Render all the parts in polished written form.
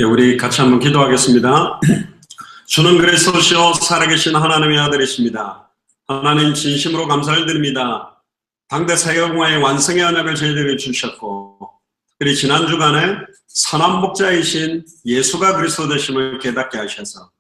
예, 우리 같이 한번 기도하겠습니다. 주는 그리스도시요 살아계신 하나님의 아들이십니다. 하나님 진심으로 감사를 드립니다. 당대 세계공화의 완성의 언약을 저희들에게 주셨고, 특별히 지난 주간에 선한 목자이신 예수가 그리스도 되심을 깨닫게 하셔서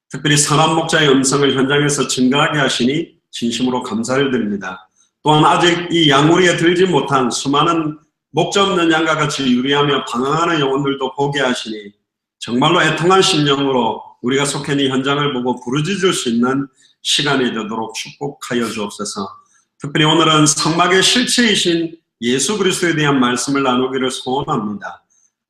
특별히 선한 목자의 음성을 현장에서 증거하게 하시니 진심으로 감사를 드립니다. 또한 아직 이 양우리에 들지 못한 수많은 목자 없는 양과 같이 유리하며 방황하는 영혼들도 보게 하시니 정말로 애통한 심령으로 우리가 속해 있는 현장을 보고 부르짖을 수 있는 시간이 되도록 축복하여 주옵소서. 특별히 오늘은 성막의 실체이신 예수 그리스도에 대한 말씀을 나누기를 소원합니다.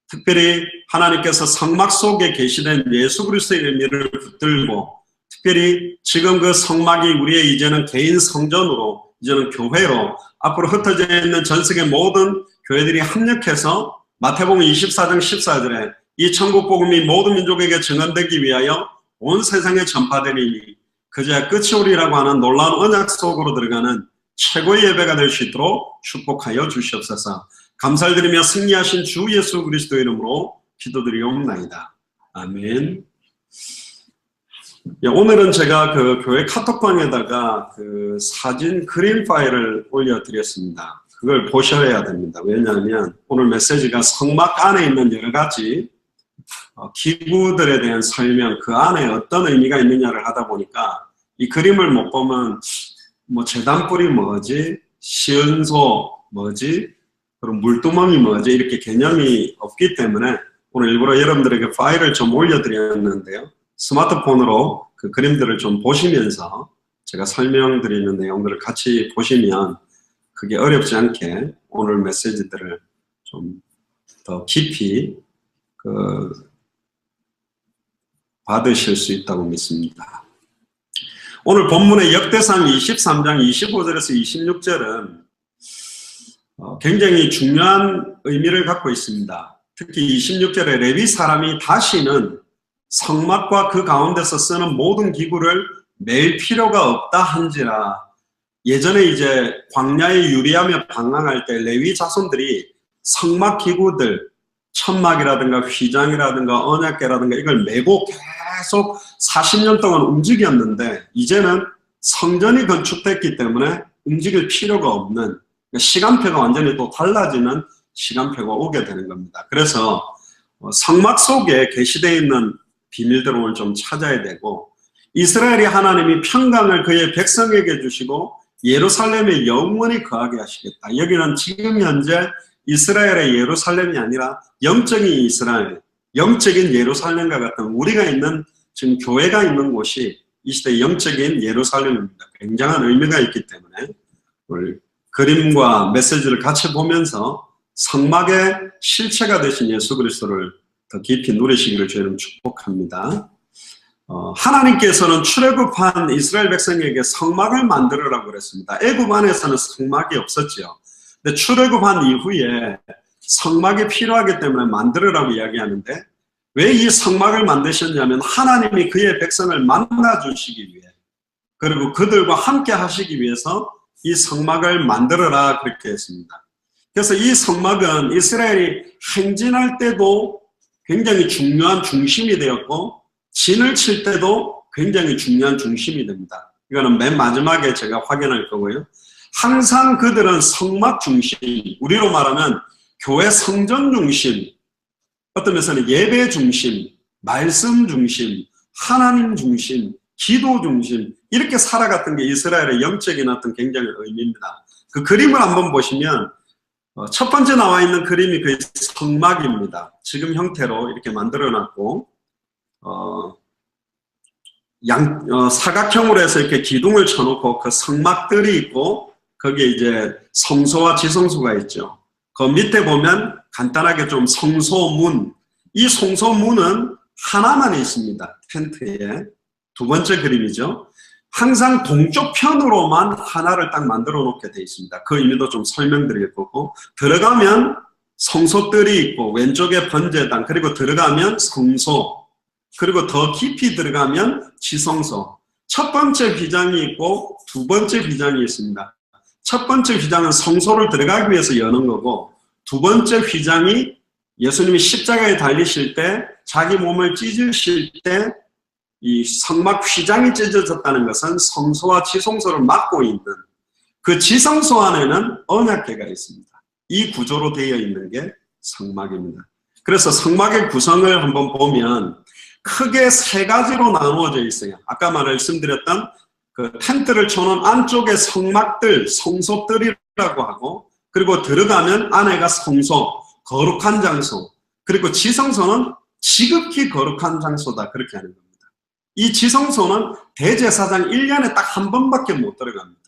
특별히 하나님께서 성막 속에 계시된 예수 그리스도의 의미를 붙들고, 특별히 지금 그 성막이 우리의 이제는 개인 성전으로, 이제는 교회로 앞으로 흩어져 있는 전 세계 모든 교회들이 합력해서 마태복음 24장 14절에 이 천국 복음이 모든 민족에게 증언되기 위하여 온 세상에 전파되리니 그제야 끝이 오리라고 하는 놀라운 언약 속으로 들어가는 최고의 예배가 될 수 있도록 축복하여 주시옵소서. 감사를 드리며 승리하신 주 예수 그리스도 이름으로 기도드리옵나이다. 아멘. 오늘은 제가 그 교회 카톡방에다가 그 사진 그림 파일을 올려드렸습니다. 그걸 보셔야 됩니다. 왜냐하면 오늘 메시지가 성막 안에 있는 여러 가지 기구들에 대한 설명, 그 안에 어떤 의미가 있느냐를 하다 보니까 이 그림을 못 보면 뭐 재단불이 뭐지, 시은소 뭐지, 그럼 물두멍이 뭐지, 이렇게 개념이 없기 때문에 오늘 일부러 여러분들에게 파일을 좀 올려드렸는데요. 스마트폰으로 그 그림들을 좀 보시면서 제가 설명드리는 내용들을 같이 보시면 그게 어렵지 않게 오늘 메시지들을 좀 더 깊이 받으실 수 있다고 믿습니다. 오늘 본문의 역대상 23장 25절에서 26절은 굉장히 중요한 의미를 갖고 있습니다. 특히 26절에 레위 사람이 다시는 성막과 그 가운데서 쓰는 모든 기구를 맬 필요가 없다 한지라. 예전에 이제 광야에 유리하며 방황할 때 레위 자손들이 성막 기구들, 천막이라든가 휘장이라든가 언약궤라든가 이걸 메고 계속 40년 동안 움직였는데 이제는 성전이 건축됐기 때문에 움직일 필요가 없는, 시간표가 완전히 또 달라지는 시간표가 오게 되는 겁니다. 그래서 성막 속에 계시되어 있는 비밀들을 오늘 좀 찾아야 되고, 이스라엘이 하나님이 평강을 그의 백성에게 주시고 예루살렘에 영원히 거하게 하시겠다. 여기는 지금 현재 이스라엘의 예루살렘이 아니라 영적인 이스라엘, 영적인 예루살렘과 같은 우리가 있는 지금 교회가 있는 곳이 이 시대 영적인 예루살렘입니다. 굉장한 의미가 있기 때문에 오늘 그림과 메시지를 같이 보면서 성막의 실체가 되신 예수 그리스도를 더 깊이 누리시기를 저희는 축복합니다. 하나님께서는 출애굽한 이스라엘 백성에게 성막을 만들으라고 그랬습니다. 애굽 안에서는 성막이 없었죠. 근데 출애굽한 이후에 성막이 필요하기 때문에 만들으라고 이야기하는데, 왜 이 성막을 만드셨냐면 하나님이 그의 백성을 만나주시기 위해, 그리고 그들과 함께 하시기 위해서 이 성막을 만들어라 그렇게 했습니다. 그래서 이 성막은 이스라엘이 행진할 때도 굉장히 중요한 중심이 되었고 진을 칠 때도 굉장히 중요한 중심이 됩니다. 이거는 맨 마지막에 제가 확인할 거고요. 항상 그들은 성막 중심, 우리로 말하면 교회 성전 중심, 어떤 면에서는 예배 중심, 말씀 중심, 하나님 중심, 기도 중심, 이렇게 살아갔던 게 이스라엘의 영적인 어떤 굉장히 의미입니다. 그 그림을 한번 보시면 첫 번째 나와 있는 그림이 그 성막입니다. 지금 형태로 이렇게 만들어놨고 사각형으로 해서 이렇게 기둥을 쳐놓고 그 성막들이 있고 거기에 이제 성소와 지성소가 있죠. 그 밑에 보면 간단하게 좀 성소문, 이 성소문은 하나만 있습니다. 텐트에. 두 번째 그림이죠. 항상 동쪽 편으로만 하나를 딱 만들어 놓게 되어 있습니다. 그 의미도 좀 설명드릴 거고, 들어가면 성소들이 있고 왼쪽에 번제단, 그리고 들어가면 성소, 그리고 더 깊이 들어가면 지성소. 첫 번째 휘장이 있고 두 번째 휘장이 있습니다. 첫 번째 휘장은 성소를 들어가기 위해서 여는 거고, 두 번째 휘장이 예수님이 십자가에 달리실 때 자기 몸을 찢으실 때 이 성막 휘장이 찢어졌다는 것은 성소와 지성소를 막고 있는 그 지성소 안에는 언약궤가 있습니다. 이 구조로 되어 있는 게 성막입니다. 그래서 성막의 구성을 한번 보면 크게 세 가지로 나누어져 있어요. 아까 말씀드렸던 그 텐트를 쳐놓은 안쪽에 성막들, 성소들이라고 하고, 그리고 들어가면 안에가 성소, 거룩한 장소, 그리고 지성소는 지극히 거룩한 장소다, 그렇게 하는 겁니다. 이 지성소는 대제사장 1년에 딱 한 번밖에 못 들어갑니다.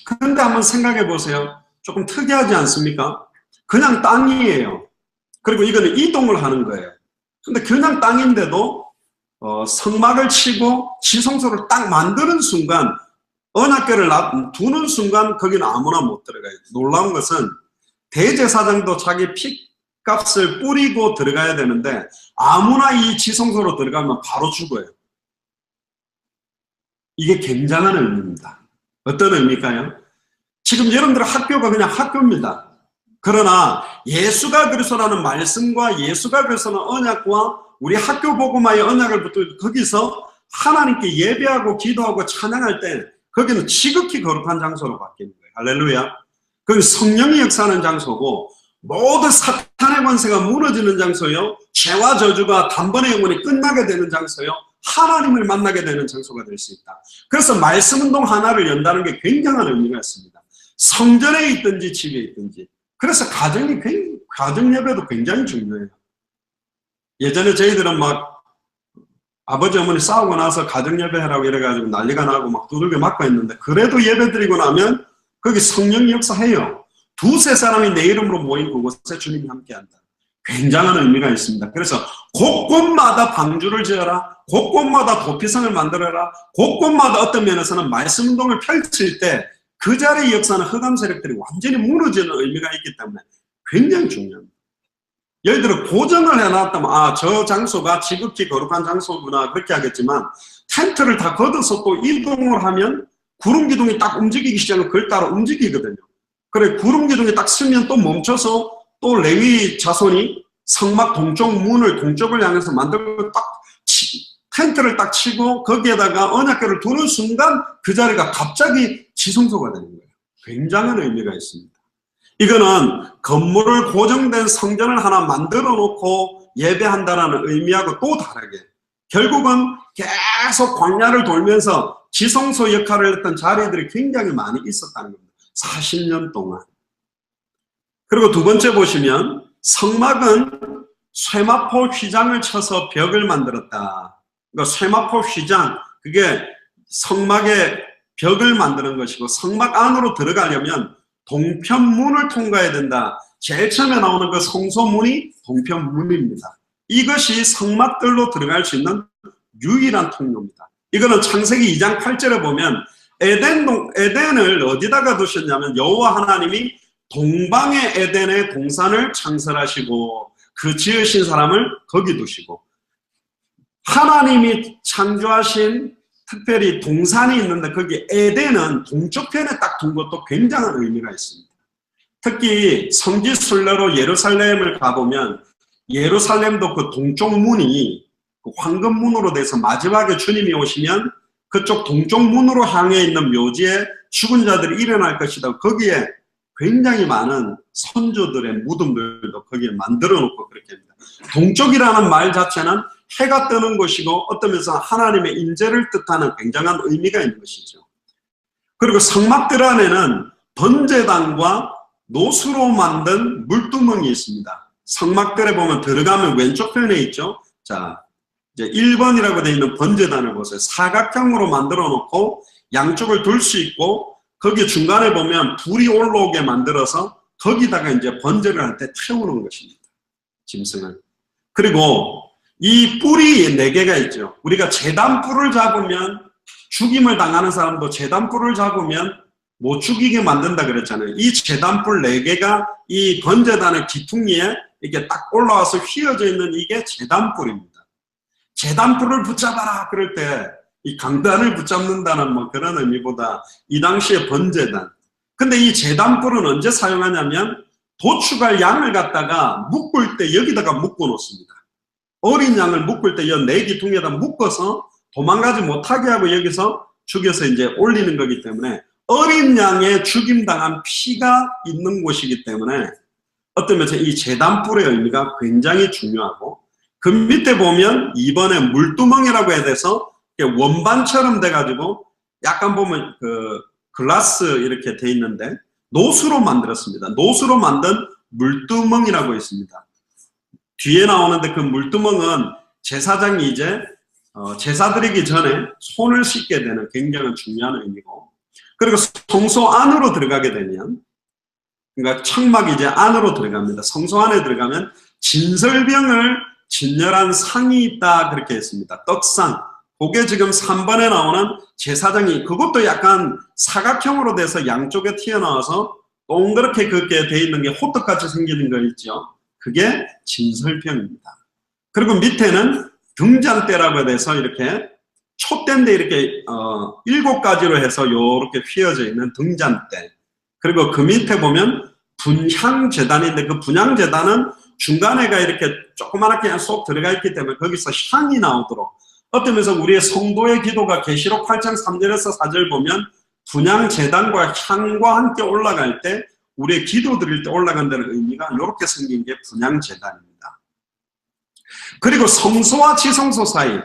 그런데 한번 생각해 보세요. 조금 특이하지 않습니까? 그냥 땅이에요. 그리고 이거는 이동을 하는 거예요. 근데 그냥 땅인데도 성막을 치고 지성소를 딱 만드는 순간, 언약궤를 두는 순간 거기는 아무나 못 들어가요. 놀라운 것은 대제사장도 자기 핏값을 뿌리고 들어가야 되는데 아무나 이 지성소로 들어가면 바로 죽어요. 이게 굉장한 의미입니다. 어떤 의미일까요? 지금 여러분들 학교가 그냥 학교입니다. 그러나 예수가 그리스도라는 말씀과 예수가 그리스도는 언약과 우리 학교 복음화의 언약을 붙들고 거기서 하나님께 예배하고 기도하고 찬양할 때 거기는 지극히 거룩한 장소로 바뀌는 거예요. 할렐루야. 그 성령이 역사하는 장소고 모든 사탄의 권세가 무너지는 장소요, 죄와 저주가 단번에 영원히 끝나게 되는 장소요, 하나님을 만나게 되는 장소가 될 수 있다. 그래서 말씀 운동 하나를 연다는 게 굉장한 의미가 있습니다. 성전에 있든지 집에 있든지. 그래서 가정 예배도 굉장히 중요해요. 예전에 저희들은 막 아버지 어머니 싸우고 나서 가정 예배하라고 이래가지고 난리가 나고 막 두들겨 맞고 했는데, 그래도 예배 드리고 나면 거기 성령이 역사해요. 두세 사람이 내 이름으로 모인 그곳에 주님이 함께한다. 굉장한 의미가 있습니다. 그래서 곳곳마다 방주를 지어라, 곳곳마다 도피성을 만들어라, 곳곳마다 어떤 면에서는 말씀 운동을 펼칠 때 그 자리의 역사는 흑암 세력들이 완전히 무너지는 의미가 있기 때문에 굉장히 중요합니다. 예를 들어 고정을 해놨다면 저 장소가 지극히 거룩한 장소구나 그렇게 하겠지만, 텐트를 다 걷어서 또 이동을 하면 구름 기둥이 딱 움직이기 시작하면 그걸 따라 움직이거든요. 그래, 구름 기둥이 딱 서면 또 멈춰서 또 레위 자손이 성막 동쪽 문을 동쪽을 향해서 만들고 딱 텐트를 딱 치고 거기에다가 언약궤를 두는 순간 그 자리가 갑자기 지성소가 되는 거예요. 굉장한 의미가 있습니다. 이거는 건물을 고정된 성전을 하나 만들어 놓고 예배한다라는 의미하고 또 다르게 결국은 계속 광야를 돌면서 지성소 역할을 했던 자리들이 굉장히 많이 있었다는 겁니다. 40년 동안. 그리고 두 번째 보시면 성막은 쇠마포 휘장을 쳐서 벽을 만들었다. 그러니까 쇠마포 휘장, 그게 성막의 벽을 만드는 것이고, 성막 안으로 들어가려면 동편문을 통과해야 된다. 제일 처음에 나오는 그 성소문이 동편문입니다. 이것이 성막들로 들어갈 수 있는 유일한 통로입니다. 이거는 창세기 2장 8절에 보면 에덴을 어디다가 두셨냐면 여호와 하나님이 동방의 에덴의 동산을 창설하시고 그 지으신 사람을 거기 두시고, 하나님이 창조하신 특별히 동산이 있는데 거기 에덴은 동쪽편에 딱 둔 것도 굉장한 의미가 있습니다. 특히 성지 순례로 예루살렘을 가보면 예루살렘도 그 동쪽 문이 그 황금문으로 돼서 마지막에 주님이 오시면 그쪽 동쪽 문으로 향해 있는 묘지에 죽은 자들이 일어날 것이다. 거기에 굉장히 많은 선조들의 무덤들도 거기에 만들어 놓고 그렇게 합니다. 동쪽이라는 말 자체는 해가 뜨는 곳이고 어떤 면에서 하나님의 임재를 뜻하는 굉장한 의미가 있는 것이죠. 그리고 성막들 안에는 번제단과 노수로 만든 물두멍이 있습니다. 성막들에 보면 들어가면 왼쪽 편에 있죠. 자, 이제 1번이라고 되어 있는 번제단을 보세요. 사각형으로 만들어 놓고 양쪽을 둘 수 있고, 거기 중간에 보면 불이 올라오게 만들어서 거기다가 이제 번제를 할 때 태우는 것입니다. 짐승을. 그리고 이 뿔이 4개가 있죠. 우리가 제단뿔을 잡으면, 죽임을 당하는 사람도 제단뿔을 잡으면 못 죽이게 만든다 그랬잖아요. 이 제단뿔 4개가 이 번제단의 기퉁리에 이렇게 딱 올라와서 휘어져 있는 이게 제단뿔입니다. 제단뿔을 붙잡아라 그럴 때 이 강단을 붙잡는다는 뭐 그런 의미보다 이 당시에 번제단. 근데 이 제단뿔은 언제 사용하냐면 도축할 양을 갖다가 묶을 때 여기다가 묶어 놓습니다. 어린 양을 묶을 때 이 네 기둥에다 묶어서 도망가지 못하게 하고 여기서 죽여서 이제 올리는 거기 때문에 어린 양의 죽임당한 피가 있는 곳이기 때문에 어떤 면에서 이 제단불의 의미가 굉장히 중요하고, 그 밑에 보면 2번에 물두멍이라고 해야 돼서 원반처럼 돼가지고 약간 보면 그 글라스 이렇게 돼 있는데 노수로 만들었습니다. 노수로 만든 물두멍이라고 있습니다. 뒤에 나오는데 그 물두멍은 제사장이 이제 제사 드리기 전에 손을 씻게 되는 굉장히 중요한 의미고, 그리고 성소 안으로 들어가게 되면, 그러니까 청막이 이제 안으로 들어갑니다. 성소 안에 들어가면 진설병을 진열한 상이 있다 그렇게 했습니다. 떡상. 그게 지금 3번에 나오는 제사장이, 그것도 약간 사각형으로 돼서 양쪽에 튀어나와서 동그랗게 그렇게 돼 있는 게 호떡같이 생기는 거 있죠. 그게 진설병입니다. 그리고 밑에는 등잔대라고 해서 이렇게 촛대인데 이렇게 7가지로 해서 이렇게 휘어져 있는 등잔대. 그리고 그 밑에 보면 분향재단인데 그 분향재단은 중간에가 이렇게 조그맣게 쏙 들어가 있기 때문에 거기서 향이 나오도록, 어떤 면에서 우리의 성도의 기도가 계시록 8장 3절에서 4절 보면 분향재단과 향과 함께 올라갈 때 우리의 기도 드릴 때 올라간다는 의미가 이렇게 생긴 게 분향재단입니다. 그리고 성소와 지성소 사이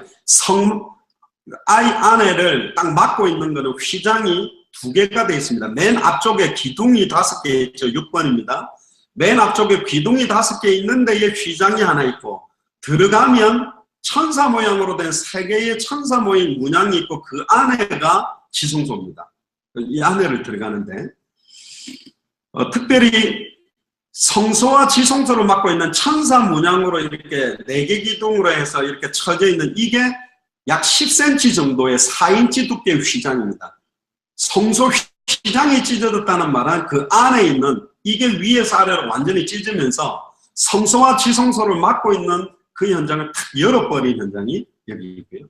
안에를 딱 막고 있는 것은 휘장이 2개가 되어 있습니다. 맨 앞쪽에 기둥이 5개 있죠. 6번입니다. 맨 앞쪽에 기둥이 5개 있는데 이 휘장이 하나 있고, 들어가면 천사 모양으로 된 3개의 천사 모양 문양이 있고 그 안에가 지성소입니다. 이 안에를 들어가는데 특별히 성소와 지성소를 맡고 있는 천사 문양으로 이렇게 4개 기둥으로 해서 이렇게 쳐져 있는 이게 약 10cm 정도의 4인치 두께의 휘장입니다. 성소 휘장이 찢어졌다는 말은 그 안에 있는 이게 위에서 아래로 완전히 찢으면서 성소와 지성소를 맡고 있는 그 현장을 탁 열어버린 현장이 여기 있고요.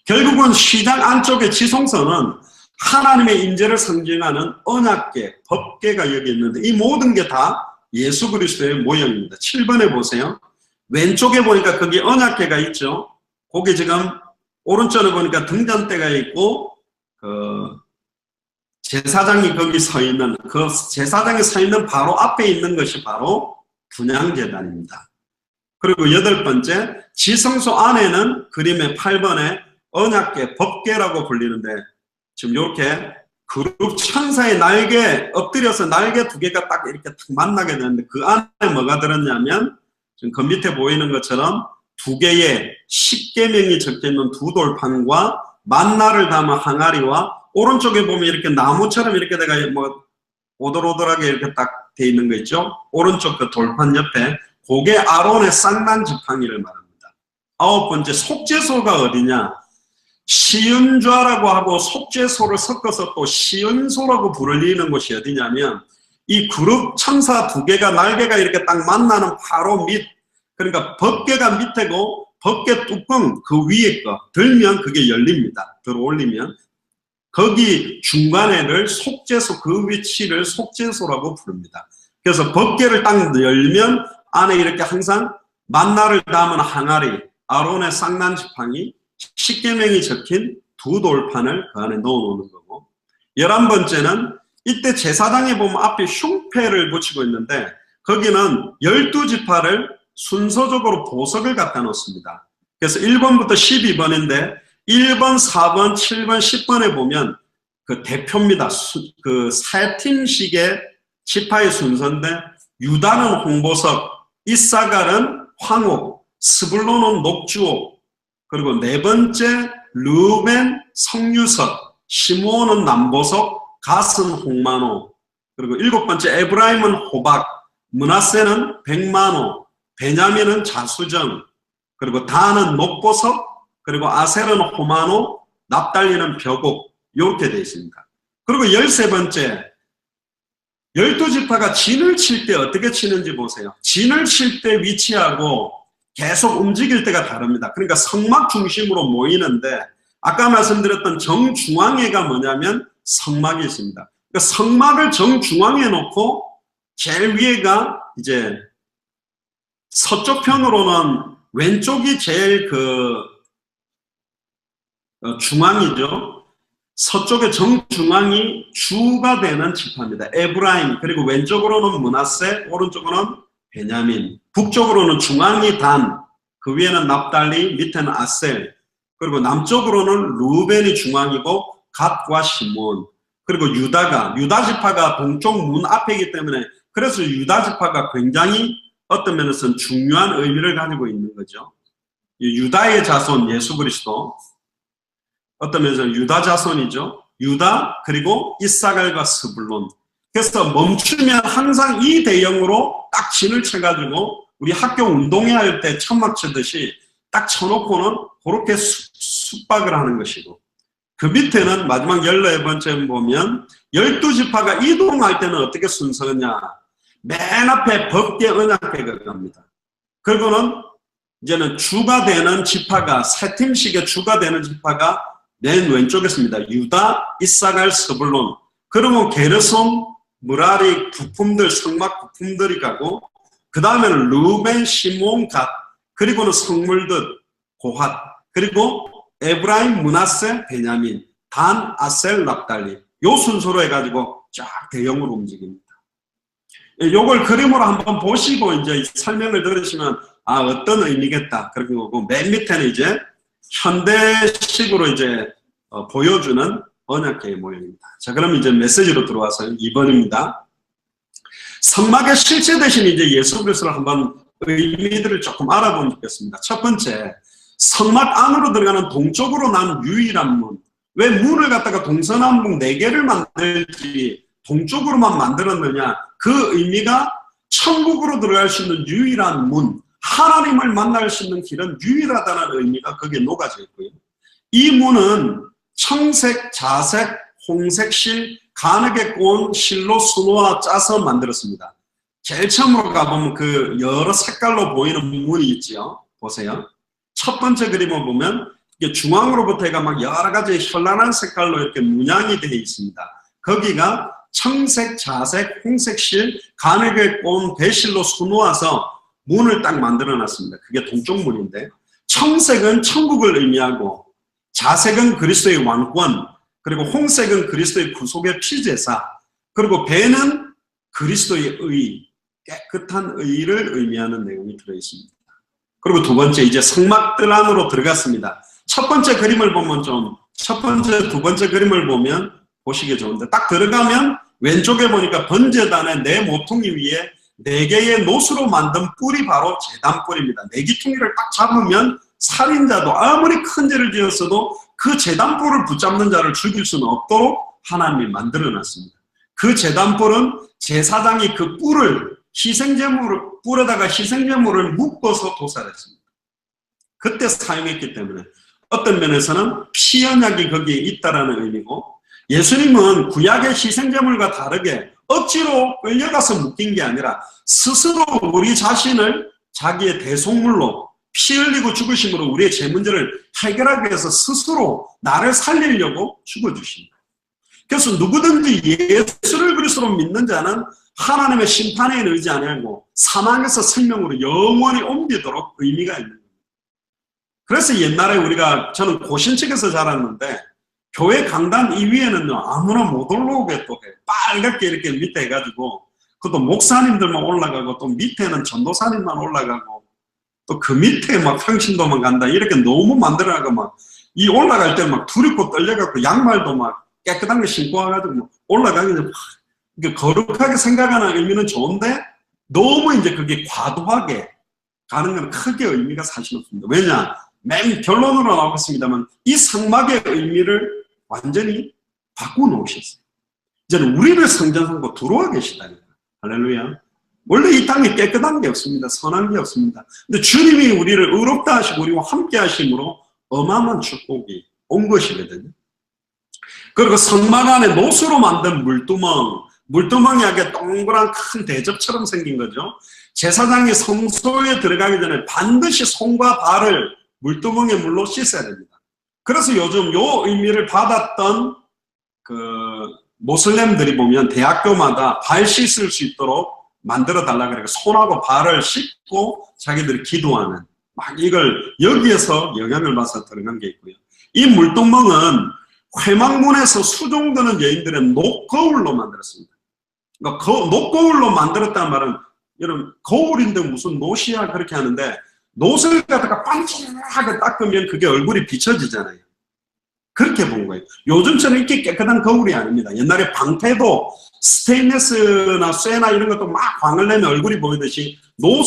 결국은 휘장 안쪽의 지성소는 하나님의 임재를 상징하는 언약궤, 법궤가 여기 있는데 이 모든 게 다 예수 그리스도의 모형입니다. 7번에 보세요. 왼쪽에 보니까 거기 언약궤가 있죠. 거기 지금 오른쪽에 보니까 등잔대가 있고 제사장이 거기 서 있는, 그 제사장이 서 있는 바로 앞에 있는 것이 바로 분향제단입니다. 그리고 8번째, 지성소 안에는 그림의 8번에 언약궤, 법궤라고 불리는데 지금 이렇게 그룹 천사의 날개, 엎드려서 날개 2개가 딱 이렇게 탁 만나게 되는데 그 안에 뭐가 들었냐면 지금 그 밑에 보이는 것처럼 2개의 십계명이 적혀있는 2돌판과 만나를 담은 항아리와 오른쪽에 보면 이렇게 나무처럼 이렇게 내가 뭐 오돌오돌하게 이렇게 딱 돼 있는 거 있죠. 오른쪽 그 돌판 옆에 그게 아론의 쌍난 지팡이를 말합니다. 9번째, 속죄소가 어디냐? 시은좌라고 하고 속죄소를 섞어서 또 시은소라고 불리는 곳이 어디냐면 이 그룹 천사 2개가 날개가 이렇게 딱 만나는 바로 밑, 그러니까 법궤가 밑에고 법궤 뚜껑 그 위에 거 들면 그게 열립니다. 들어 올리면 거기 중간에를 속죄소, 그 위치를 속죄소라고 부릅니다. 그래서 법궤를 딱 열면 안에 이렇게 항상 만나를 담은 항아리, 아론의 쌍난 지팡이, 십계명이 적힌 2돌판을 그 안에 넣어놓는 거고, 11번째는 이때 제사장에 보면 앞에 흉패를 붙이고 있는데 거기는 12지파를 순서적으로 보석을 갖다 놓습니다. 그래서 1번부터 12번인데 1번, 4번, 7번, 10번에 보면 그 대표입니다. 그 3팀씩의 지파의 순서인데 유다는 홍보석, 이사갈은 황옥, 스불론은 녹주옥, 그리고 4번째 르벤 성유석, 시므온은 남보석, 갓은 홍만호, 그리고 7번째 에브라임은 호박, 므낫세는 백만호, 베냐민은 자수정, 그리고 다는 녹보석, 그리고 아셀은 호마노, 납달리는 벼곡, 이렇게 되어 있습니다. 그리고 13번째, 12지파가 진을 칠 때 어떻게 치는지 보세요. 진을 칠 때 위치하고 계속 움직일 때가 다릅니다. 그러니까 성막 중심으로 모이는데 아까 말씀드렸던 정중앙에가 뭐냐면 성막이 있습니다. 그러니까 성막을 정중앙에 놓고 제일 위에가 이제 서쪽 편으로는 왼쪽이 제일 중앙이죠. 서쪽의 정중앙이 주가 되는 지파입니다. 에브라임, 그리고 왼쪽으로는 므낫세, 오른쪽으로는 베냐민, 북쪽으로는 중앙이 단, 그 위에는 납달리, 밑에는 아셀, 그리고 남쪽으로는 루벤이 중앙이고 갓과 시몬, 그리고 유다 지파가 동쪽 문 앞이기 때문에 그래서 유다 지파가 굉장히 어떤 면에서는 중요한 의미를 가지고 있는 거죠. 유다의 자손 예수 그리스도, 어떤 면에서는 유다 자손이죠. 유다, 그리고 이사갈과 스불론. 그래서 멈추면 항상 이 대형으로 딱 진을 쳐가지고 우리 학교 운동회 할 때 천막 치듯이 딱 쳐놓고는 그렇게 숙박을 하는 것이고, 그 밑에는 마지막 14번째 보면 12지파가 이동할 때는 어떻게 순서냐. 맨 앞에 법계 언약궤가 갑니다. 그리고는 이제는 주가 되는 지파가, 세 팀씩의 주가 되는 지파가 맨 왼쪽에 있습니다. 유다, 이사갈, 스불론. 그러면 게르손, 무라리 부품들, 성막 부품들이 가고, 그 다음에는 루벤, 시몬, 갓, 그리고는 성물들, 고핫, 그리고 에브라임, 므낫세, 베냐민, 단, 아셀, 납달리. 요 순서로 해가지고 쫙 대형으로 움직입니다. 요걸 그림으로 한번 보시고 이제 설명을 들으시면 어떤 의미겠다. 그리고 맨 밑에는 이제 현대식으로 이제 보여주는 언약궤의 모형입니다. 자, 그럼 이제 메시지로 들어와서 2번입니다. 성막의 실제 대신 이제 예수 그리스도를 한번 의미들을 조금 알아보면 좋겠습니다. 첫 번째, 성막 안으로 들어가는 동쪽으로 난 유일한 문. 왜 문을 갖다가 동서남북 4개를 만들지 동쪽으로만 만들었느냐? 그 의미가 천국으로 들어갈 수 있는 유일한 문, 하나님을 만날 수 있는 길은 유일하다는 의미가 거기에 녹아져 있고요. 이 문은 청색, 자색, 홍색 실, 가늘게 꼬은 실로 수놓아 짜서 만들었습니다. 제일 처음으로 가보면 그 여러 색깔로 보이는 문이 있죠. 보세요. 첫 번째 그림을 보면 이게 중앙으로부터 해가 막 여러 가지 현란한 색깔로 이렇게 문양이 되어 있습니다. 거기가 청색, 자색, 홍색 실, 가늘게 꼬은 배실로 수놓아서 문을 딱 만들어 놨습니다. 그게 동쪽 문인데, 청색은 천국을 의미하고, 자색은 그리스도의 왕권, 그리고 홍색은 그리스도의 구속의 피제사, 그리고 배는 그리스도의 의, 깨끗한 의를 의미하는 내용이 들어있습니다. 그리고 두 번째, 이제 성막들 안으로 들어갔습니다. 첫 번째 그림을 보면 두 번째 그림을 보면 보시기 좋은데, 딱 들어가면 왼쪽에 보니까 번제단의 네 모퉁이 위에 4개의 노수로 만든 뿔이 바로 제단뿔입니다. 네기퉁이를 딱 잡으면 살인자도 아무리 큰 죄를 지었어도 그 제단뿔을 붙잡는 자를 죽일 수는 없도록 하나님이 만들어놨습니다. 그 제단뿔은 제사장이 그 뿔을 뿔에다가 희생제물을 묶어서 도살했습니다. 그때 사용했기 때문에 어떤 면에서는 피언약이 거기에 있다라는 의미고, 예수님은 구약의 희생제물과 다르게 억지로 끌려가서 묶인 게 아니라 스스로 우리 자신을 자기의 대속물로 피 흘리고 죽으심으로 우리의 죄 문제를 해결하기 위해서 스스로 나를 살리려고 죽어주십니다. 그래서 누구든지 예수를 그리스도로 믿는 자는 하나님의 심판에 이르지 아니하고 사망에서 생명으로 영원히 옮기도록 의미가 있는 겁니다. 그래서 옛날에 저는 고신측에서 자랐는데, 교회 강단 이 위에는요, 아무나 못 올라오게 또 해요. 빨갛게 이렇게 밑에 해가지고, 그것도 목사님들만 올라가고, 또 밑에는 전도사님만 올라가고, 또 그 밑에 막 평신도만 간다. 이렇게 너무 만들어가고 막, 이 올라갈 때 막 두렵고 떨려갖고, 양말도 막 깨끗한 거 신고 와가지고 막 올라가기 전에 막, 거룩하게 생각하는 의미는 좋은데, 너무 이제 그게 과도하게 가는 건 크게 의미가 사실 없습니다. 왜냐? 맨 결론으로 나오겠습니다만, 이 성막의 의미를 완전히 바꿔놓으셨어요. 이제는 우리를 성전 삼고 들어와 계시다니까. 할렐루야. 원래 이 땅에 깨끗한 게 없습니다. 선한 게 없습니다. 근데 주님이 우리를 의롭다 하시고 우리와 함께 하심으로 어마어마한 축복이 온 것이거든요. 그리고 성막 안에 노수로 만든 물두멍이 하게 동그란 큰 대접처럼 생긴 거죠. 제사장이 성소에 들어가기 전에 반드시 손과 발을 물두멍에 물로 씻어야 됩니다. 그래서 요즘 요 의미를 받았던 모슬렘들이 보면 대학교마다 발 씻을 수 있도록 만들어 달라 그래서 손하고 발을 씻고 자기들이 기도하는 막 이걸 여기에서 영향을 받아서 들어간 게 있고요. 이 물동멍은 회망문에서 수종드는 여인들의 녹거울로 만들었습니다. 그러니까 녹거울로 만들었다는 말은 여러분 거울인데 무슨 노시야 그렇게 하는데 노을 갖다가 반짝하게 닦으면 그게 얼굴이 비춰지잖아요. 그렇게 본 거예요. 요즘처럼 이렇게 깨끗한 거울이 아닙니다. 옛날에 방패도 스테인리스나 쇠나 이런 것도 막 광을 내면 얼굴이 보이듯이 노을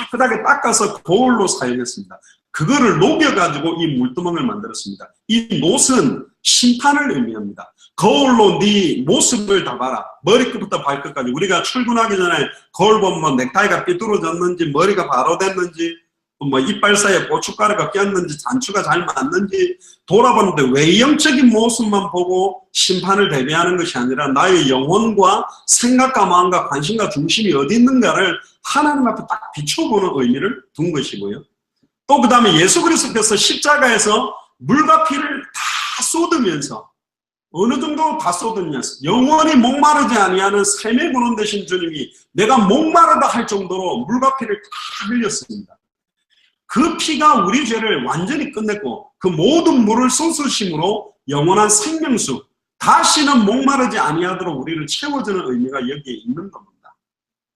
깨끗하게 닦아서 거울로 사용했습니다. 그거를 녹여가지고 이 물두멍을 만들었습니다. 이 노은 심판을 의미합니다. 거울로 네 모습을 다 봐라. 머리끝부터 발끝까지. 우리가 출근하기 전에 거울 보면 뭐 넥타이가 삐뚤어졌는지 머리가 바로 됐는지 뭐 이빨 사이에 고춧가루가 꼈는지 단추가 잘 맞는지 돌아보는데 외형적인 모습만 보고 심판을 대비하는 것이 아니라 나의 영혼과 생각과 마음과 관심과 중심이 어디 있는가를 하나님 앞에 딱 비춰보는 의미를 둔 것이고요. 또 그 다음에 예수 그리스도께서 십자가에서 물과 피를 다 쏟으면서 어느 정도 다 쏟으면서 영원히 목마르지 아니하는 삶의 근원 되신 주님이 내가 목마르다 할 정도로 물과 피를 다 흘렸습니다. 그 피가 우리 죄를 완전히 끝냈고 그 모든 물을 쏟으심으로 영원한 생명수 다시는 목마르지 아니하도록 우리를 채워주는 의미가 여기에 있는 겁니다.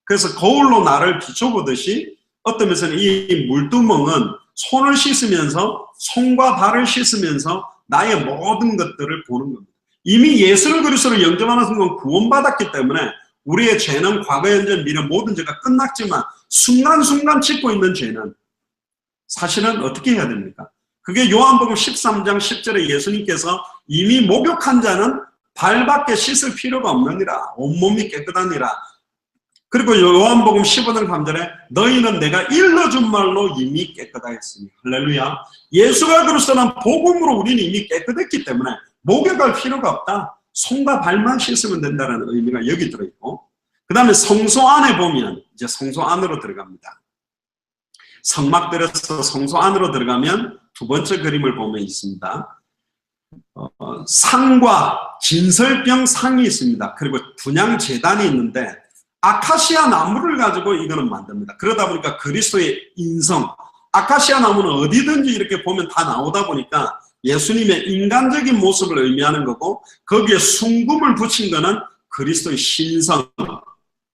그래서 거울로 나를 비춰보듯이 어떤 면에서는 이 물두멍은 손을 씻으면서 손과 발을 씻으면서 나의 모든 것들을 보는 겁니다. 이미 예수 그리스도를 영접하는 순간 구원받았기 때문에 우리의 죄는 과거, 현재, 미래 모든 죄가 끝났지만 순간순간 짓고 있는 죄는 사실은 어떻게 해야 됩니까? 그게 요한복음 13장 10절에 예수님께서 이미 목욕한 자는 발밖에 씻을 필요가 없느니라. 온몸이 깨끗하니라. 그리고 요한복음 15장 3절에 너희는 내가 일러준 말로 이미 깨끗하였으니 할렐루야. 예수가 그리스도는 복음으로 우리는 이미 깨끗했기 때문에 목욕할 필요가 없다. 손과 발만 씻으면 된다는 의미가 여기 들어있고 그 다음에 성소 안에 보면 이제 성소 안으로 들어갑니다. 성막들에서 성소 안으로 들어가면 두 번째 그림을 보면 있습니다. 상과 진설병 상이 있습니다. 그리고 분향 제단이 있는데 아카시아 나무를 가지고 이거는 만듭니다. 그러다 보니까 그리스도의 인성, 아카시아 나무는 어디든지 이렇게 보면 다 나오다 보니까 예수님의 인간적인 모습을 의미하는 거고 거기에 순금을 붙인 거는 그리스도의 신성.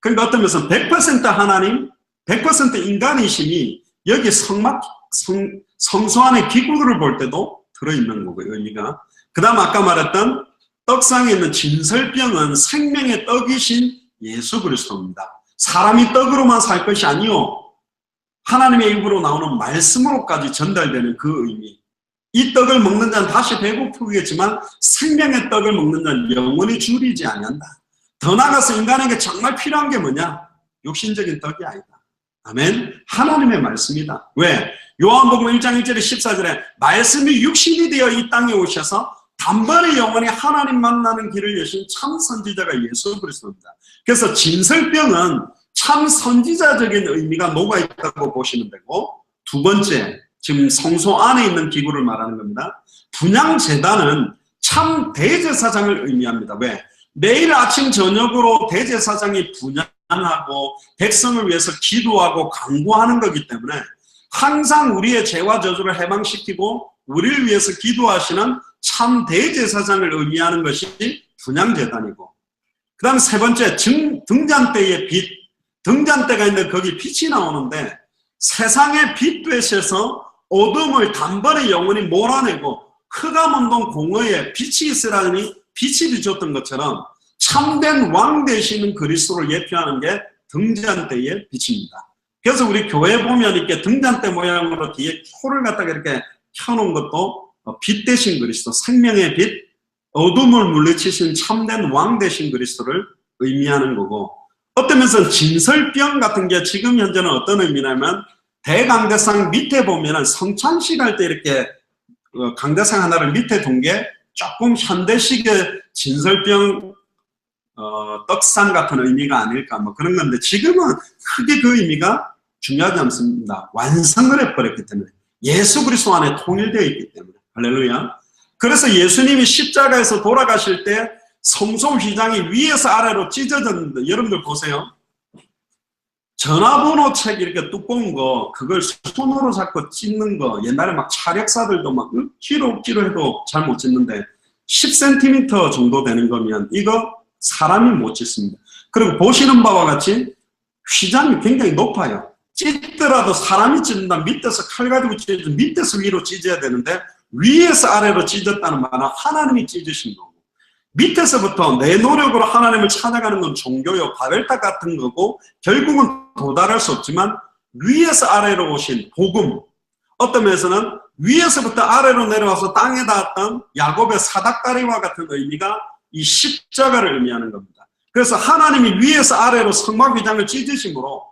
그러니까 어떤 면에서 100% 하나님, 100% 인간이심이 여기 성소 안의 기구들을 볼 때도 들어있는 거고요, 의미가. 그 다음 아까 말했던 떡상에 있는 진설병은 생명의 떡이신 예수 그리스도입니다. 사람이 떡으로만 살 것이 아니요 하나님의 입으로 나오는 말씀으로까지 전달되는 그 의미. 이 떡을 먹는 자는 다시 배고프겠지만 생명의 떡을 먹는 자는 영원히 줄이지 아니한다. 더 나아가서 인간에게 정말 필요한 게 뭐냐? 육신적인 떡이 아니다. 아멘. 하나님의 말씀이다. 왜? 요한복음 1장 1절에 14절에 말씀이 육신이 되어 이 땅에 오셔서 단번에 영원히 하나님 만나는 길을 여신 참 선지자가 예수 그리스도입니다. 그래서 진설병은 참 선지자적인 의미가 녹아있다고 보시면 되고 두 번째, 지금 성소 안에 있는 기구를 말하는 겁니다. 분향제단은 참 대제사장을 의미합니다. 왜? 매일 아침 저녁으로 대제사장이 분향하고 백성을 위해서 기도하고 간구하는 거기 때문에 항상 우리의 죄와 저주를 해방시키고 우리를 위해서 기도하시는 참 대제사장을 의미하는 것이 분향제단이고 그 다음 세 번째 등잔대의 빛. 등잔대가 있는데 거기 빛이 나오는데 세상의 빛 되셔서 어둠을 단번에 영원히 몰아내고 흑암운동 공허에 빛이 있으라니 빛이 비쳤던 것처럼 참된 왕 되시는 그리스도를 예표하는 게 등잔대의 빛입니다. 그래서 우리 교회 보면 이렇게 등잔대 모양으로 뒤에 표를 갖다가 이렇게 켜놓은 것도 빛 되신 그리스도, 생명의 빛, 어둠을 물리치신 참된 왕 되신 그리스도를 의미하는 거고 어떤 면에서는 진설병 같은 게 지금 현재는 어떤 의미냐면 대강대상 밑에 보면은 성찬식 할 때 이렇게 강대상 하나를 밑에 둔 게 조금 현대식의 진설병 떡상 같은 의미가 아닐까 뭐 그런 건데 지금은 크게 그 의미가 중요하지 않습니다. 완성을 해버렸기 때문에 예수 그리스도 안에 통일되어 있기 때문에 할렐루야. 그래서 예수님이 십자가에서 돌아가실 때 성소 휘장이 위에서 아래로 찢어졌는데 여러분들 보세요. 전화번호 책 이렇게 두꺼운 거, 그걸 손으로 잡고 찢는 거, 옛날에 막 차력사들도 막 억지로 해도 잘 못 찢는데 10cm 정도 되는 거면 이거 사람이 못 찢습니다. 그리고 보시는 바와 같이 휘장이 굉장히 높아요. 찢더라도 사람이 찢는다. 밑에서 칼 가지고 찢어서 밑에서 위로 찢어야 되는데 위에서 아래로 찢었다는 말은 하나님이 찢으신 거고, 밑에서부터 내 노력으로 하나님을 찾아가는 건 종교요, 바벨탑 같은 거고 결국은 도달할 수 없지만 위에서 아래로 오신 복음, 어떤 면에서는 위에서부터 아래로 내려와서 땅에 닿았던 야곱의 사닥다리와 같은 의미가 이 십자가를 의미하는 겁니다. 그래서 하나님이 위에서 아래로 성막휘장을 찢으심으로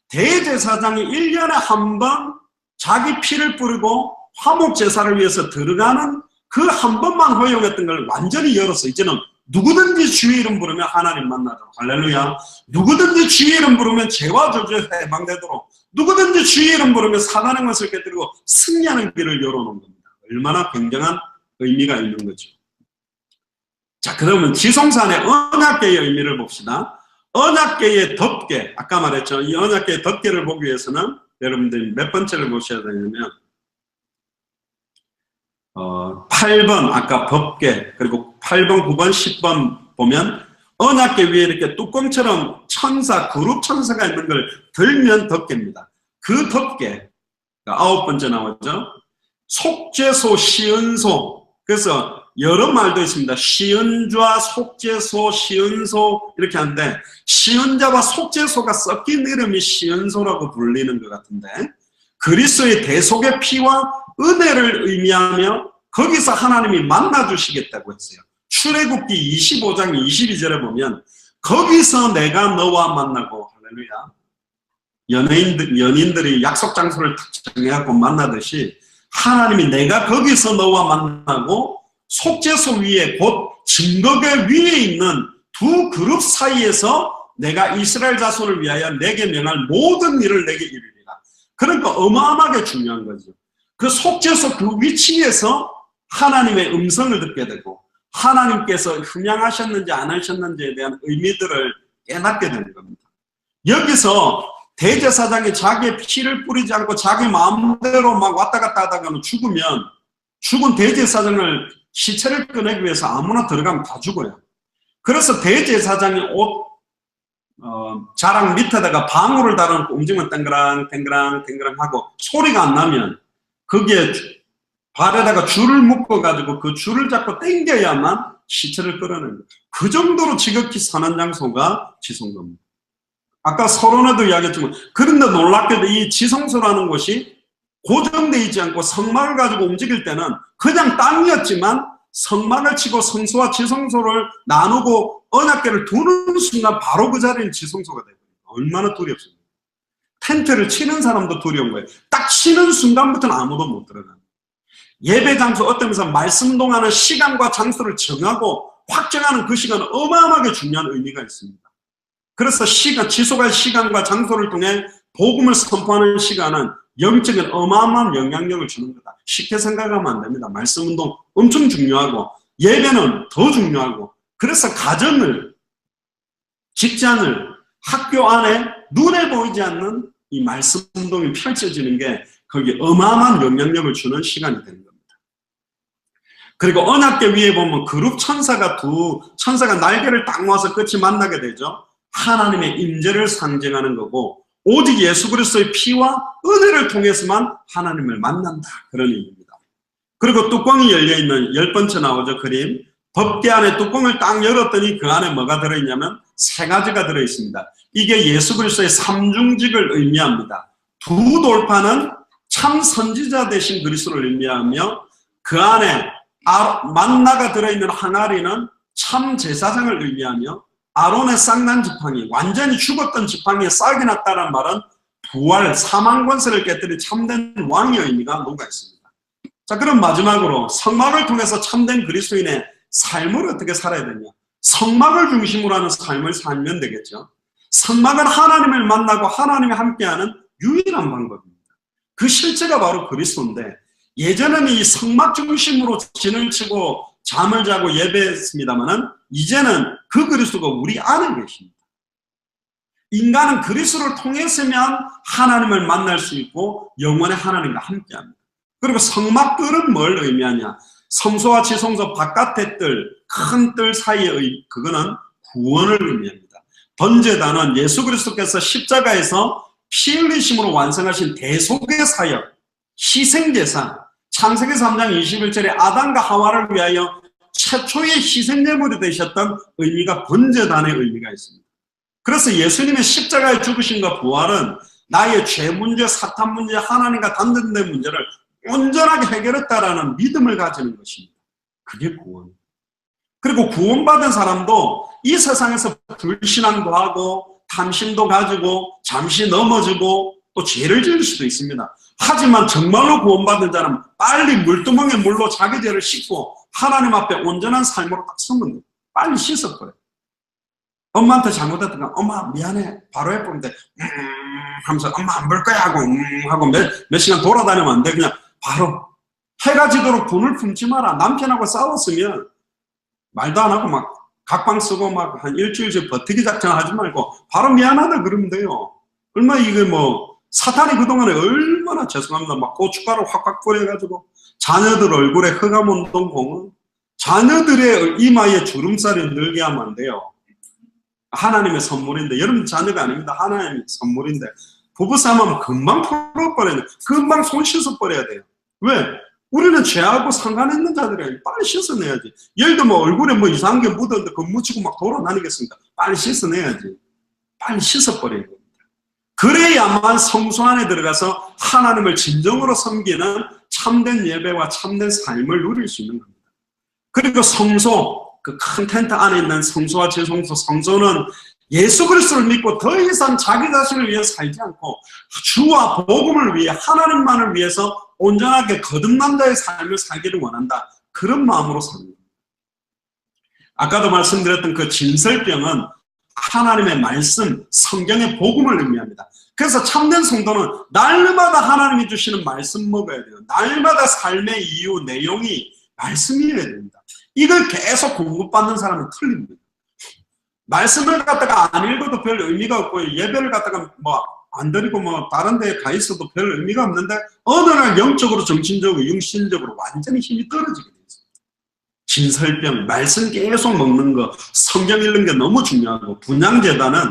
대제사장이 1년에 한 번 자기 피를 뿌리고 화목제사를 위해서 들어가는 그 한 번만 허용했던 걸 완전히 열었어. 이제는 누구든지 주의 이름 부르면 하나님 만나도록, 할렐루야. 누구든지 주의 이름 부르면 죄와 저주에서 해방되도록, 누구든지 주의 이름 부르면 사단의 것을 깨뜨리고 승리하는 길을 열어놓은 겁니다. 얼마나 굉장한 의미가 있는 거죠. 자, 그러면 지성산의 언약궤의 의미를 봅시다. 언약궤의 덮개, 아까 말했죠. 이 언약궤의 덮개를 보기 위해서는 여러분들이 몇 번째를 보셔야 되냐면 8번 아까 덮개, 그리고 8번, 9번, 10번 보면 언약궤 위에 이렇게 뚜껑처럼 천사, 그룹 천사가 있는 걸 들면 덮개입니다. 그 덮개가 9번째 나오죠. 속죄소, 시은소. 그래서 여러 말도 있습니다. 시은좌, 속죄소, 시은소 이렇게 하는데 시은자와 속죄소가 섞인 이름이 시은소라고 불리는 것 같은데, 그리스도의 대속의 피와 은혜를 의미하며 거기서 하나님이 만나주시겠다고 했어요. 출애굽기 25장 22절에 보면 거기서 내가 너와 만나고, 할렐루야, 연인들이 약속 장소를 정해갖고 만나듯이 하나님이 내가 거기서 너와 만나고 속죄소 위에 곧 증거궤 위에 있는 두 그룹 사이에서 내가 이스라엘 자손을 위하여 내게 명할 모든 일을 내게 이루리라. 그러니까 어마어마하게 중요한 거죠. 그 속죄소 그 위치에서 하나님의 음성을 듣게 되고 하나님께서 흠양하셨는지 안 하셨는지에 대한 의미들을 깨닫게 되는 겁니다. 여기서 대제사장이 자기의 피를 뿌리지 않고 자기 마음대로 막 왔다 갔다 하다가는 죽으면, 죽은 대제사장을 시체를 꺼내기 위해서 아무나 들어가면 다 죽어요. 그래서 대제사장이 옷 자랑 밑에다가 방울을 달아놓고 움직이면 땡그랑 땡그랑 땡그랑 하고 소리가 안 나면 거기에 발에다가 줄을 묶어가지고 그 줄을 잡고 당겨야만 시체를 끌어내는 거예요. 그 정도로 지극히 산한 장소가 지성소입니다. 아까 서론에도 이야기했지만, 그런데 놀랍게도 이 지성소라는 곳이 고정되어 있지 않고 성막을 가지고 움직일 때는 그냥 땅이었지만 성막을 치고 성소와 지성소를 나누고 언약궤를 두는 순간 바로 그 자리는 지성소가 되거든요. 얼마나 두렵습니까? 텐트를 치는 사람도 두려운 거예요. 딱 치는 순간부터는 아무도 못 들어가요. 예배 장소, 어떤 면에서 말씀 동안은 시간과 장소를 정하고 확정하는 그 시간은 어마어마하게 중요한 의미가 있습니다. 그래서 지속할 시간과 장소를 통해 복음을 선포하는 시간은 영적인 어마어마한 영향력을 주는 거다. 쉽게 생각하면 안 됩니다. 말씀 운동 엄청 중요하고 예배는 더 중요하고, 그래서 가정을, 직장을, 학교 안에 눈에 보이지 않는 이 말씀 운동이 펼쳐지는 게 거기에 어마어마한 영향력을 주는 시간이 되는 겁니다. 그리고 언약궤 위에 보면 그룹 천사가 날개를 딱 모아서 끝이 만나게 되죠. 하나님의 임재를 상징하는 거고, 오직 예수 그리스도의 피와 은혜를 통해서만 하나님을 만난다, 그런 의미입니다. 그리고 뚜껑이 열려있는 10번째 나오죠, 그림. 덮개 안에 뚜껑을 딱 열었더니 그 안에 뭐가 들어있냐면 3가지가 들어있습니다. 이게 예수 그리스도의 삼중직을 의미합니다. 두 돌파는 참 선지자 되신 그리스도를 의미하며, 그 안에 만나가 들어있는 항아리는 참 제사장을 의미하며, 아론의 쌍난 지팡이, 완전히 죽었던 지팡이에 싹이 났다는 말은 부활, 사망 권세를 깨뜨린 참된 왕의 의미가 녹아 있습니다. 자, 그럼 마지막으로 성막을 통해서 참된 그리스도인의 삶을 어떻게 살아야 되냐? 성막을 중심으로 하는 삶을 살면 되겠죠. 성막은 하나님을 만나고 하나님이 함께하는 유일한 방법입니다. 그 실체가 바로 그리스도인데, 예전에는 이 성막 중심으로 진을 치고 잠을 자고 예배했습니다만은 이제는 그 그리스도가 우리 안에 계십니다. 인간은 그리스도를 통해서면 하나님을 만날 수 있고 영원의 하나님과 함께합니다. 그리고 성막들은 뭘 의미하냐? 성소와 지성소 바깥의 뜰, 큰 뜰 사이의 그거는 구원을 의미합니다. 번제단은 예수 그리스도께서 십자가에서 피 흘리심으로 완성하신 대속의 사역, 희생제사, 창세기 3장 21절에 아담과 하와를 위하여 최초의 희생제물이 되셨던 의미가 번제단의 의미가 있습니다. 그래서 예수님의 십자가의 죽으심과 부활은 나의 죄 문제, 사탄 문제, 하나님과 단절된 문제를 온전하게 해결했다라는 믿음을 가지는 것입니다. 그게 구원. 그리고 구원받은 사람도 이 세상에서 불신앙도 하고 탐심도 가지고 잠시 넘어지고 또 죄를 지을 수도 있습니다. 하지만 정말로 구원받은 자는 빨리 물두멍에 물로 자기 죄를 씻고 하나님 앞에 온전한 삶으로 딱 서면 돼요. 빨리 씻어버려요. 엄마한테 잘못했다가 엄마 미안해 바로 해보는데 하면서 엄마 안 볼 거야 하고 몇 시간 돌아다니면 안 돼. 그냥 바로 해가 지도록 분을 품지 마라. 남편하고 싸웠으면 말도 안 하고 막 각방 쓰고 막 한 일주일째 버티기 작전 하지 말고 바로 미안하다 그러면 돼요. 얼마나 이게 뭐 사탄이 그동안에 얼마나 죄송합니다 막 고춧가루 확확 뿌려가지고 자녀들 얼굴에 흑암운동 공은 자녀들의 이마에 주름살이 늘게 하면 안 돼요. 하나님의 선물인데, 여러분 자녀가 아닙니다. 하나님의 선물인데 부부싸움하면 금방 풀어버려야 돼요. 금방 손 씻어버려야 돼요. 왜? 우리는 죄하고 상관있는 자들이에요. 빨리 씻어내야지. 예를 들면 뭐 얼굴에 뭐 이상한 게 묻었는데 그거 묻히고 막 돌아다니겠습니까? 빨리 씻어내야지. 빨리 씻어버려야 됩니다. 그래야만 성소 안에 들어가서 하나님을 진정으로 섬기는 참된 예배와 참된 삶을 누릴 수 있는 겁니다. 그리고 성소, 그 큰 텐트 안에 있는 성소와 지성소, 성소는 예수 그리스도를 믿고 더 이상 자기 자신을 위해 살지 않고 주와 복음을 위해 하나님만을 위해서 온전하게 거듭난 자의 삶을 살기를 원한다. 그런 마음으로 사는 겁니다. 아까도 말씀드렸던 그 진설병은 하나님의 말씀, 성경의 복음을 의미합니다. 그래서 참된 성도는 날마다 하나님이 주시는 말씀 먹어야 돼요. 날마다 삶의 이유, 내용이 말씀이어야 됩니다. 이걸 계속 공급받는 사람은 틀립니다. 말씀을 갖다가 안 읽어도 별 의미가 없고 예배를 갖다가 뭐 안 드리고 뭐 다른 데에 가 있어도 별 의미가 없는데 어느 날 영적으로 정신적으로 육신적으로 완전히 힘이 떨어지게 돼요. 진설병, 말씀 계속 먹는 거, 성경 읽는 게 너무 중요하고, 분향제단은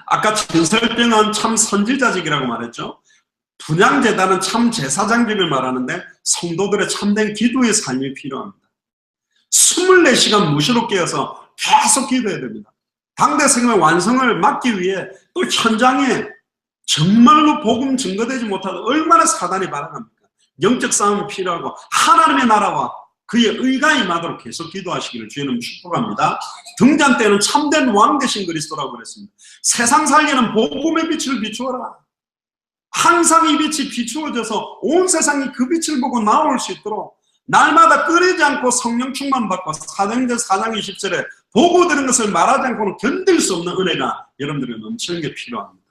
아까 진설병은 참 선지자직이라고 말했죠. 분향제단은 참 제사장직을 말하는데 성도들의 참된 기도의 삶이 필요합니다. 24시간 무시로 깨어서 계속 기도해야 됩니다. 당대 성경의 완성을 막기 위해 또 현장에 정말로 복음 증거되지 못하다 얼마나 사단이 발악합니까? 영적 싸움이 필요하고 하나님의 나라와 그의 의가 임하도록 계속 기도하시기를 주님 축복합니다. 등잔 때는 참된 왕 되신 그리스도라고 그랬습니다. 세상 살기는 복음의 빛을 비추어라. 항상 이 빛이 비추어져서 온 세상이 그 빛을 보고 나올 수 있도록 날마다 끓이지 않고 성령 충만 받고 사도행전 4장 20절에 보고 들은 것을 말하지 않고는 견딜 수 없는 은혜가 여러분들에게 넘치는 게 필요합니다.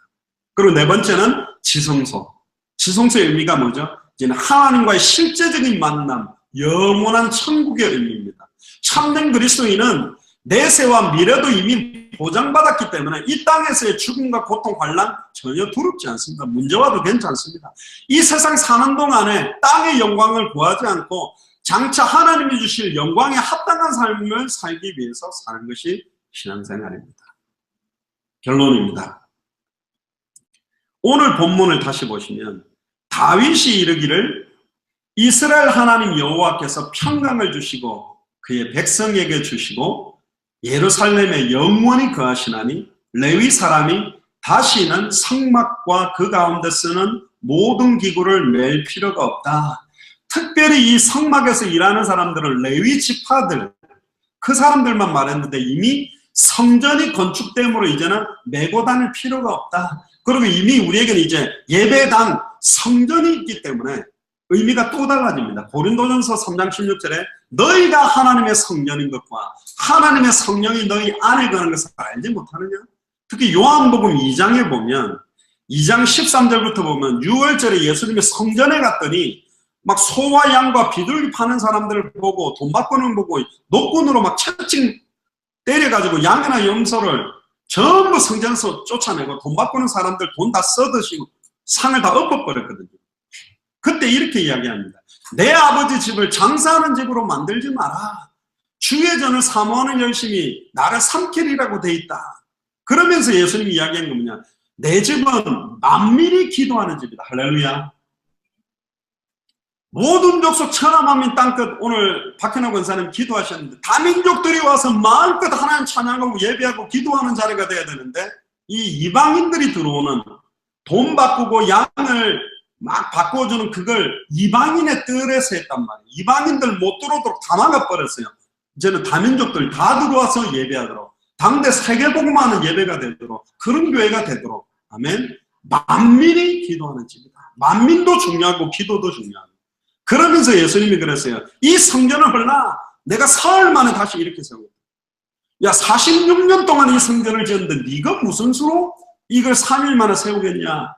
그리고 네 번째는 지성소. 지성소의 의미가 뭐죠? 이제는 하나님과의 실제적인 만남, 영원한 천국의 의미입니다. 참된 그리스도인은 내세와 미래도 이미 보장받았기 때문에 이 땅에서의 죽음과 고통, 환난 전혀 두렵지 않습니다. 문제와도 괜찮습니다. 이 세상 사는 동안에 땅의 영광을 구하지 않고 장차 하나님이 주실 영광에 합당한 삶을 살기 위해서 사는 것이 신앙생활입니다. 결론입니다. 오늘 본문을 다시 보시면 다윗이 이르기를 이스라엘 하나님 여호와께서 평강을 주시고 그의 백성에게 주시고 예루살렘에 영원히 거하시나니 레위 사람이 다시는 성막과 그 가운데 쓰는 모든 기구를 맬 필요가 없다. 특별히 이 성막에서 일하는 사람들은 레위 지파들, 그 사람들만 말했는데 이미 성전이 건축됨으로 이제는 메고 다닐 필요가 없다. 그리고 이미 우리에게는 이제 예배당, 성전이 있기 때문에 의미가 또 달라집니다. 고린도전서 3장 16절에 너희가 하나님의 성전인 것과 하나님의 성령이 너희 안에 거하는 것을 알지 못하느냐? 특히 요한복음 2장에 보면 2장 13절부터 보면 6월절에 예수님이 성전에 갔더니 막 소와 양과 비둘기 파는 사람들을 보고 돈 받고는 보고 노끈으로 막 채찍 때려가지고 양이나 염소를 전부 성전에서 쫓아내고 돈 바꾸는 사람들 돈 다 써드시고 상을 다 엎어버렸거든요. 그때 이렇게 이야기합니다. 내 아버지 집을 장사하는 집으로 만들지 마라. 주의 전을 사모하는 열심히 나를 삼키리라고 돼 있다. 그러면서 예수님이 이야기한 건 뭐냐? 내 집은 만민이 기도하는 집이다. 할렐루야. 모든 족속 천하만민 땅끝, 오늘 박현호 권사님 기도하셨는데 다민족들이 와서 마음껏 하나님 찬양하고 예배하고 기도하는 자리가 돼야 되는데, 이 이방인들이 들어오는 돈 바꾸고 양을 막 바꿔주는 그걸 이방인의 뜰에서 했단 말이에요. 이방인들 못 들어오도록 다 막아버렸어요. 이제는 다민족들 다 들어와서 예배하도록, 당대 세계복음하는 예배가 되도록, 그런 교회가 되도록. 아멘. 만민이 기도하는 집이다. 만민도 중요하고 기도도 중요하고. 그러면서 예수님이 그랬어요. 이 성전을 헐라 내가 사흘 만에 다시 이렇게 세우겠다. 야, 46년 동안 이 성전을 지었는데 네가 무슨 수로 이걸 3일 만에 세우겠냐?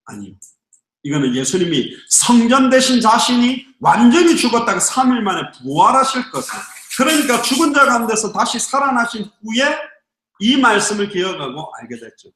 아니, 이거는 예수님이 성전 되신 자신이 완전히 죽었다가 3일 만에 부활하실 것을, 그러니까 죽은 자 가운데서 다시 살아나신 후에 이 말씀을 기억하고 알게 됐죠.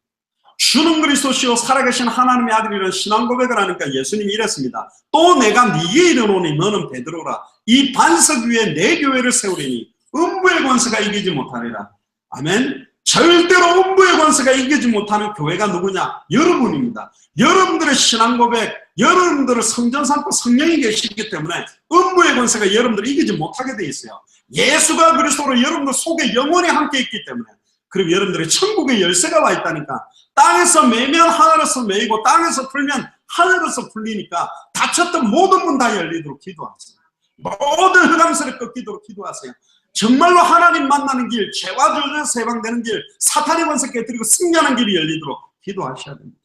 주는 그리스도시요 살아계신 하나님의 아들이라는 신앙 고백을 하니까 예수님이 이랬습니다. 또 내가 네게 이르노니 너는 베드로라. 이 반석 위에 내 교회를 세우리니 음부의 권세가 이기지 못하리라. 아멘. 절대로 음부의 권세가 이기지 못하는 교회가 누구냐? 여러분입니다. 여러분들의 신앙 고백, 여러분들을 성전 삼고 성령이 계시기 때문에 음부의 권세가 여러분들을 이기지 못하게 돼 있어요. 예수가 그리스도로 여러분들 속에 영원히 함께 있기 때문에. 그리고 여러분들의 천국의 열쇠가 와 있다니까. 땅에서 매면 하늘에서 매이고 땅에서 풀면 하늘에서 풀리니까 닫혔던 모든 문 다 열리도록 기도하세요. 모든 흑암세를 꺾이도록 기도하세요. 정말로 하나님 만나는 길, 죄와 저주에서 해방되는 길, 사탄의 권세 깨뜨리고 승리하는 길이 열리도록 기도하셔야 됩니다.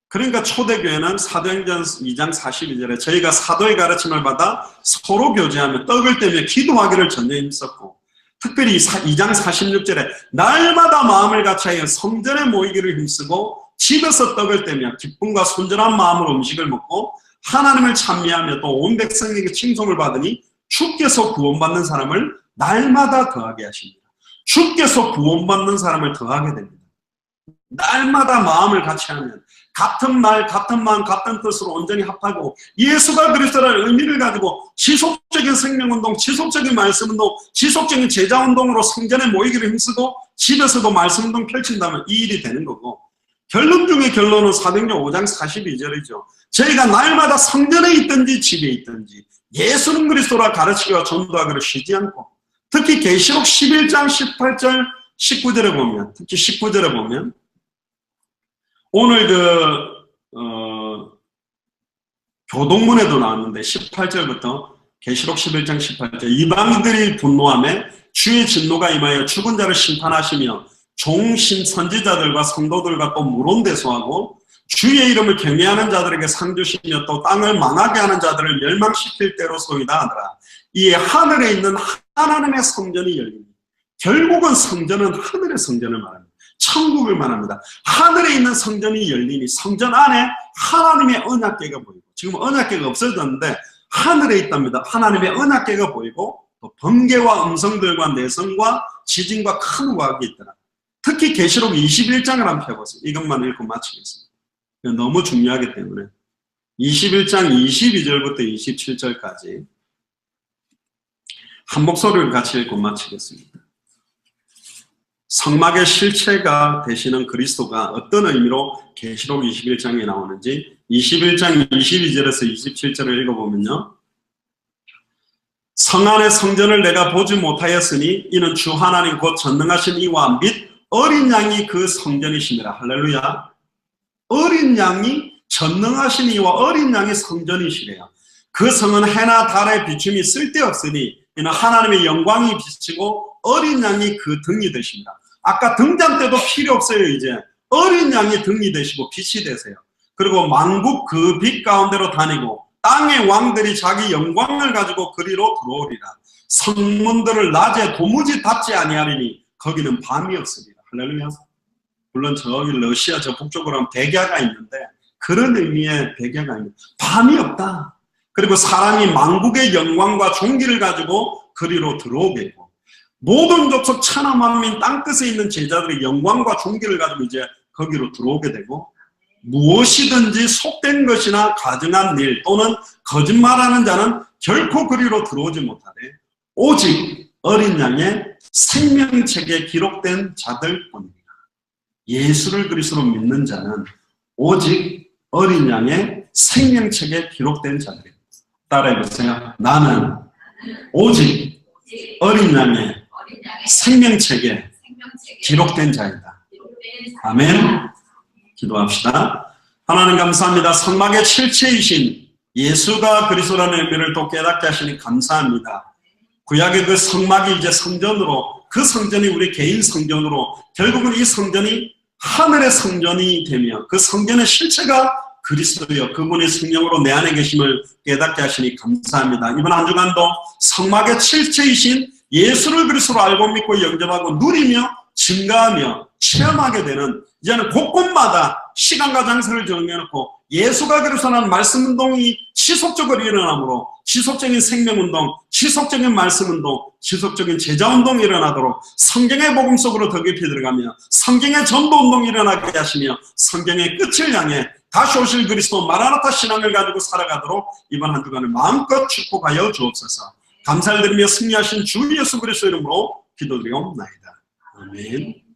그러니까 초대교회는 사도행전 2장 42절에 저희가 사도의 가르침을 받아 서로 교제하며 떡을 떼며 기도하기를 전혀 힘썼고, 특별히 2장 46절에 날마다 마음을 같이하여 성전에 모이기를 힘쓰고 집에서 떡을 떼며 기쁨과 순전한 마음으로 음식을 먹고 하나님을 찬미하며 또 온 백성에게 칭송을 받으니 주께서 구원받는 사람을 날마다 더하게 하십니다. 주께서 구원받는 사람을 더하게 됩니다. 날마다 마음을 같이하면 같은 말, 같은 마음, 같은 뜻으로 온전히 합하고 예수가 그리스도라는 의미를 가지고 지속적인 생명운동, 지속적인 말씀운동, 지속적인 제자운동으로 성전에 모이기를 힘쓰고 집에서도 말씀운동 펼친다면 이 일이 되는 거고, 결론 중에 결론은 사도행전 5장 42절이죠. 저희가 날마다 성전에 있든지 집에 있든지 예수는 그리스도라 가르치기와 전도하기를 쉬지 않고, 특히 계시록 11장 18절 19절에 보면, 특히 19절에 보면 오늘 교동문에도 나왔는데 18절부터 계시록 11장 18절 이방인들이 분노하며 주의 진노가 임하여 죽은 자를 심판하시며 종신 선지자들과 성도들과 또 물온대소하고 주의 이름을 경외하는 자들에게 상 주시며 또 땅을 망하게 하는 자들을 멸망시킬 때로소이다 하더라. 이 하늘에 있는 하나님의 성전이 열립니다. 결국은 성전은 하늘의 성전을 말합니다. 천국을 말합니다. 하늘에 있는 성전이 열리니 성전 안에 하나님의 언약궤가 보이고, 지금 언약궤가 없어졌는데 하늘에 있답니다. 하나님의 언약궤가 보이고 또 번개와 음성들과 내성과 지진과 큰 우박이 있더라. 특히 계시록 21장을 한번 펴보세요. 이것만 읽고 마치겠습니다. 너무 중요하기 때문에 21장 22절부터 27절까지 한 목소리를 같이 읽고 마치겠습니다. 성막의 실체가 되시는 그리스도가 어떤 의미로 계시록 21장에 나오는지 21장 22절에서 27절을 읽어보면요. 성 안의 성전을 내가 보지 못하였으니 이는 주 하나님 곧 전능하신 이와 및 어린 양이 그 성전이시니라. 할렐루야. 어린 양이 전능하신 이와 어린 양이 성전이시래요. 그 성은 해나 달의 비춤이 쓸데없으니 이는 하나님의 영광이 비치고 어린 양이 그 등이 되십니다. 아까 등잔 때도 필요 없어요. 이제 어린 양이 등이 되시고 빛이 되세요. 그리고 만국 그 빛 가운데로 다니고 땅의 왕들이 자기 영광을 가지고 그리로 들어오리라. 성문들을 낮에 도무지 닫지 아니하리니 거기는 밤이 없으리라. 할렐루야. 물론 저기 러시아 저 북쪽으로 하면 백야가 있는데 그런 의미의 백야가 아닙니다. 밤이 없다. 그리고 사람이 만국의 영광과 종기를 가지고 그리로 들어오게 되고 모든 족속 천하 만민 땅끝에 있는 제자들의 영광과 존귀를 가지고 이제 거기로 들어오게 되고, 무엇이든지 속된 것이나 가증한 일 또는 거짓말하는 자는 결코 그리로 들어오지 못하되 오직 어린 양의 생명책에 기록된 자들뿐이라. 예수를 그리스도로 믿는 자는 오직 어린 양의 생명책에 기록된 자들이다. 따라해보세요. 나는 오직 어린 양의 생명책에 기록된 자이다. 아멘. 기도합시다. 하나님 감사합니다. 성막의 실체이신 예수가 그리스도라는 의미를 또 깨닫게 하시니 감사합니다. 구약의 그 성막이 이제 성전으로, 그 성전이 우리 개인 성전으로, 결국은 이 성전이 하늘의 성전이 되며 그 성전의 실체가 그리스도여 그분의 성령으로 내 안에 계심을 깨닫게 하시니 감사합니다. 이번 한 주간도 성막의 실체이신 예수를 그리스도로 알고 믿고 영접하고 누리며 증가하며 체험하게 되는, 이제는 곳곳마다 시간과 장소를 정해놓고 예수가 그리스도라는 말씀운동이 지속적으로 일어나므로 지속적인 생명운동, 지속적인 말씀운동, 지속적인 제자운동이 일어나도록 성경의 복음 속으로 더 깊이 들어가며 성경의 전도운동이 일어나게 하시며 성경의 끝을 향해 다시 오실 그리스도 마라나타 신앙을 가지고 살아가도록 이번 한 주간을 마음껏 축복하여 주옵소서. 감사를 드리며 승리하신 주 예수 그리스도 이름으로 기도드리옵나이다. 아멘.